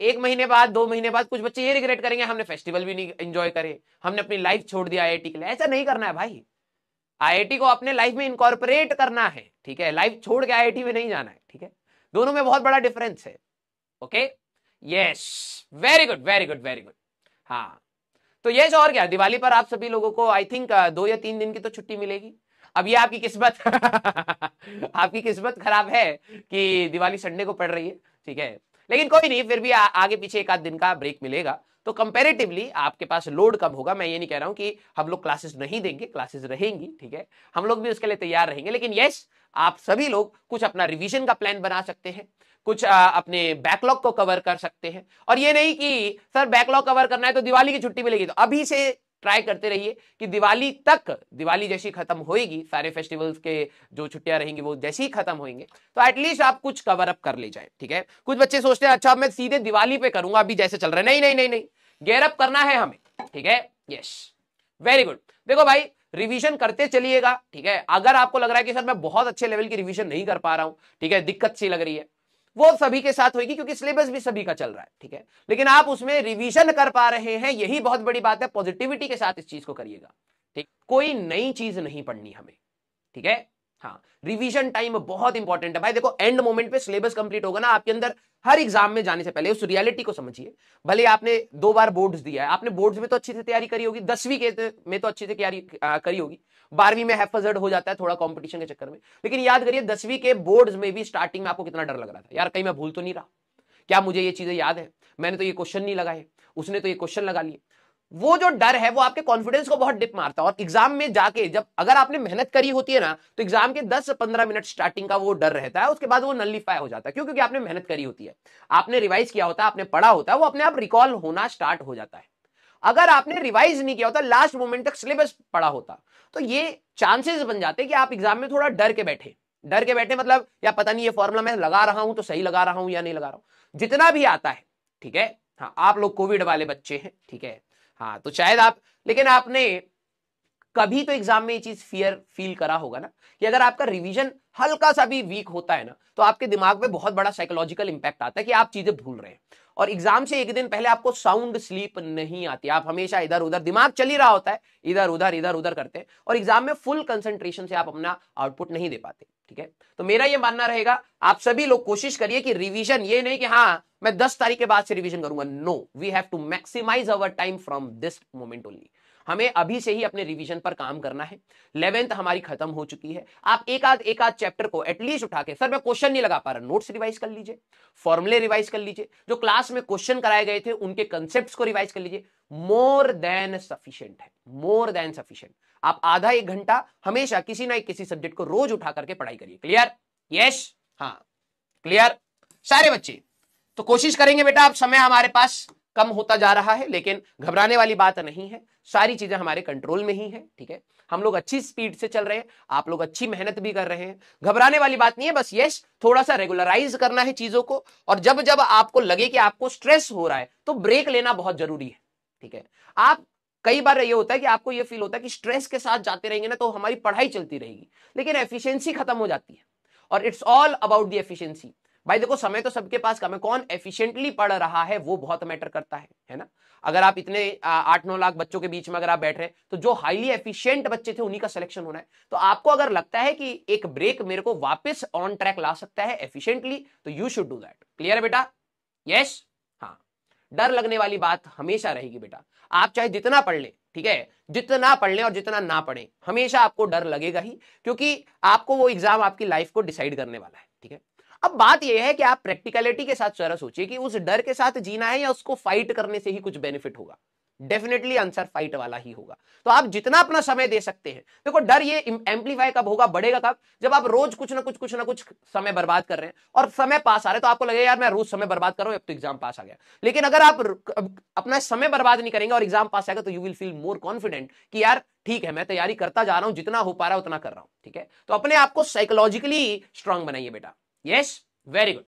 1 महीने बाद 2 महीने बाद कुछ बच्चे ये रिग्रेट करेंगे हमने फेस्टिवल भी नहीं एंजॉय करे, हमने अपनी लाइफ छोड़ दिया आईआईटी के लिए। ऐसा नहीं करना है भाई, आईआईटी को अपने लाइफ में इनकॉर्पोरेट करना है, ठीक है, लाइफ छोड़ के आईआईटी में नहीं जाना है, ठीक है, दोनों में बहुत बड़ा डिफरेंस है। Okay, yes, very good very good very good. हाँ, तो यस, और क्या, दिवाली पर आप सभी लोगों को आई थिंक 2 या 3 दिन की तो छुट्टी मिलेगी। अब ये आपकी किस्मत आपकी किस्मत खराब है कि दिवाली संडे को पड़ रही है, ठीक है, लेकिन कोई नहीं, फिर भी आगे पीछे 1 आध दिन का ब्रेक मिलेगा, तो कंपैरेटिवली आपके पास लोड कम होगा। मैं ये नहीं कह रहा हूं कि हम लोग क्लासेस नहीं देंगे, क्लासेस रहेंगी, ठीक है, हम लोग भी उसके लिए तैयार रहेंगे, लेकिन यस, आप सभी लोग कुछ अपना रिवीजन का प्लान बना सकते हैं, कुछ अपने बैकलॉग को कवर कर सकते हैं। और ये नहीं कि सर बैकलॉग कवर करना है तो दिवाली की छुट्टी मिलेगी, तो अभी से ट्राई करते रहिए कि दिवाली तक, दिवाली जैसी खत्म होएगी, सारे फेस्टिवल्स के जो छुट्टियां रहेंगी वो जैसी ही खत्म होंगे, तो एटलीस्ट आप कुछ कवर अप कर ले जाए, ठीक है। कुछ बच्चे सोचते हैं अच्छा मैं सीधे दिवाली पे करूंगा अभी जैसे चल रहा है, नहीं नहीं नहीं नहीं, गेयर अप करना है हमें, ठीक है, यस, वेरी गुड। देखो भाई, रिवीजन करते चलिएगा, ठीक है, अगर आपको लग रहा है कि सर मैं बहुत अच्छे लेवल की रिवीजन नहीं कर पा रहा हूं, ठीक है, दिक्कत सी लग रही है, वो सभी के साथ होगी क्योंकि सिलेबस भी सभी का चल रहा है, ठीक है, लेकिन आप उसमें रिवीजन कर पा रहे हैं, यही बहुत बड़ी बात है। पॉजिटिविटी के साथ इस चीज को करिएगा, ठीक, कोई नई चीज नहीं पढ़नी हमें, ठीक है। हाँ, रिवीजन टाइम बहुत इंपॉर्टेंट है भाई। देखो एंड मोमेंट पे सिलेबस कंप्लीट होगा ना आपके अंदर, हर एग्जाम में जाने से पहले उस रियलिटी को समझिए। भले आपने 2 बार बोर्ड्स दिया है, आपने बोर्ड्स में तो अच्छी से तैयारी करी होगी, 10वीं के में तो अच्छी से तैयारी करी होगी, 12वीं में हैफजर्ड हो जाता है थोड़ा कंपटीशन के चक्कर में, लेकिन याद करिए 10वीं के बोर्ड्स में भी स्टार्टिंग में आपको कितना डर लग रहा था, यार कहीं मैं भूल तो नहीं रहा, क्या मुझे ये चीजें याद है, मैंने तो ये क्वेश्चन नहीं लगाए, उसने तो ये क्वेश्चन लगा लिए। वो जो डर है वो आपके कॉन्फिडेंस को बहुत डिप मारता है, और एग्जाम में जाके जब अगर आपने मेहनत करी होती है ना, तो एग्जाम के 10-15 मिनट स्टार्टिंग का वो डर रहता है, उसके बाद वो नलिफाई हो जाता है। क्यों? क्योंकि आपने मेहनत करी होती है, आपने रिवाइज किया होता है, आपने पढ़ा होता है, वो अपने आप रिकॉल होना स्टार्ट हो जाता है। अगर आपने रिवाइज नहीं किया होता, लास्ट मोमेंट तक सिलेबस पढ़ा होता, तो ये चांसेस बन जाते कि आप एग्जाम में थोड़ा डर के बैठे। डर के बैठे मतलब या पता नहीं ये फॉर्मूला मैं लगा रहा हूं तो सही लगा रहा हूं या नहीं लगा रहा हूं, जितना भी आता है, ठीक है। हाँ, आप लोग कोविड वाले बच्चे हैं, ठीक है, हाँ, तो शायद आप, लेकिन आपने कभी तो एग्जाम में ये चीज फियर फील करा होगा ना, कि अगर आपका रिवीजन हल्का सा भी वीक होता है ना, तो आपके दिमाग में बहुत बड़ा साइकोलॉजिकल इंपैक्ट आता है कि आप चीजें भूल रहे हैं, और एग्जाम से 1 दिन पहले आपको साउंड स्लीप नहीं आती, आप हमेशा इधर उधर, दिमाग चल ही रहा होता है, इधर उधर करते हैं, और एग्जाम में फुल कंसंट्रेशन से आप अपना आउटपुट नहीं दे पाते, ठीक है। तो मेरा ये मानना रहेगा, आप सभी लोग कोशिश करिए कि रिवीजन, ये नहीं कि हाँ मैं 10 तारीख के बाद से रिवीजन करूंगा, no, we have to maximise our time from this moment only. हमें अभी से ही अपने रिवीजन पर काम करना है। 11th हमारी खत्म हो चुकी है, आप एक आध चैप्टर को एटलीस्ट उठा के, सर मैं क्वेश्चन नहीं लगा पा रहा, नोट्स रिवाइज कर लीजिए, फॉर्मुले रिवाइज कर लीजिए, जो क्लास में क्वेश्चन कराए गए थे उनके कंसेप्ट्स को रिवाइज कर लीजिए, मोर देन सफिशिएंट है, मोर देन सफिशिएंट। आप आधा 1 घंटा हमेशा किसी ना किसी सब्जेक्ट को रोज उठा करके पढ़ाई करिए। क्लियर? यस, हाँ, क्लियर सारे बच्चे? तो कोशिश करेंगे बेटा, अब समय हमारे पास कम होता जा रहा है, लेकिन घबराने वाली बात नहीं है, सारी चीजें हमारे कंट्रोल में ही है, ठीक है, हम लोग अच्छी स्पीड से चल रहे हैं, आप लोग अच्छी मेहनत भी कर रहे हैं, घबराने वाली बात नहीं है, बस यस थोड़ा सा रेगुलराइज करना है चीजों को, और जब जब आपको लगे कि आपको स्ट्रेस हो रहा है तो ब्रेक लेना बहुत जरूरी है, ठीक है। आप कई बार ये होता है कि आपको ये फील होता है कि स्ट्रेस के साथ जाते रहेंगे ना तो हमारी पढ़ाई चलती रहेगी, लेकिन एफिशिएंसी खत्म हो जाती है, और it's all about the efficiency. भाई देखो, समय तो सबके पास कम है, कौन एफिशिएंटली पढ़ रहा है वो बहुत मैटर करता है ना। अगर आप इतने 8-9 लाख बच्चों के बीच में अगर आप बैठ रहे हैं, तो जो हाईली एफिशिएंट बच्चे थे उन्हीं का सिलेक्शन होना है। तो आपको अगर लगता है कि एक ब्रेक मेरे को वापस ऑन ट्रैक ला सकता है एफिशिएंटली, तो you should do that. Clear है बेटा? यस, हाँ, डर लगने वाली बात हमेशा रहेगी बेटा, आप चाहे जितना पढ़ ले, ठीक है, जितना पढ़ ले और जितना ना पढ़े, हमेशा आपको डर लगेगा ही, क्योंकि आपको वो एग्जाम आपकी लाइफ को डिसाइड करने वाला है, ठीक है। अब बात यह है कि आप प्रैक्टिकलिटी के साथ जरा सोचिए कि उस डर के साथ जीना है या उसको फाइट करने से ही कुछ बेनिफिट होगा। डेफिनेटली आंसर फाइट वाला ही होगा। तो आप जितना अपना समय दे सकते हैं, देखो डर ये एम्पलीफाई कब होगा, बढ़ेगा कब, जब आप रोज कुछ ना कुछ समय बर्बाद कर रहे हैं और समय पास आ रहे हैं, तो आपको लगेगा यार मैं रोज समय बर्बाद कर रहा हूं, अब तो एग्जाम पास आ गया। लेकिन अगर आप अपना समय बर्बाद नहीं करेंगे और एग्जाम पास आएगा, तो you will feel more confident कि यार ठीक है, मैं तैयारी करता जा रहा हूं, जितना हो पा रहा है उतना कर रहा हूं, ठीक है। तो अपने आप को साइकोलॉजिकली स्ट्रांग बनाइए बेटा। Yes, very good.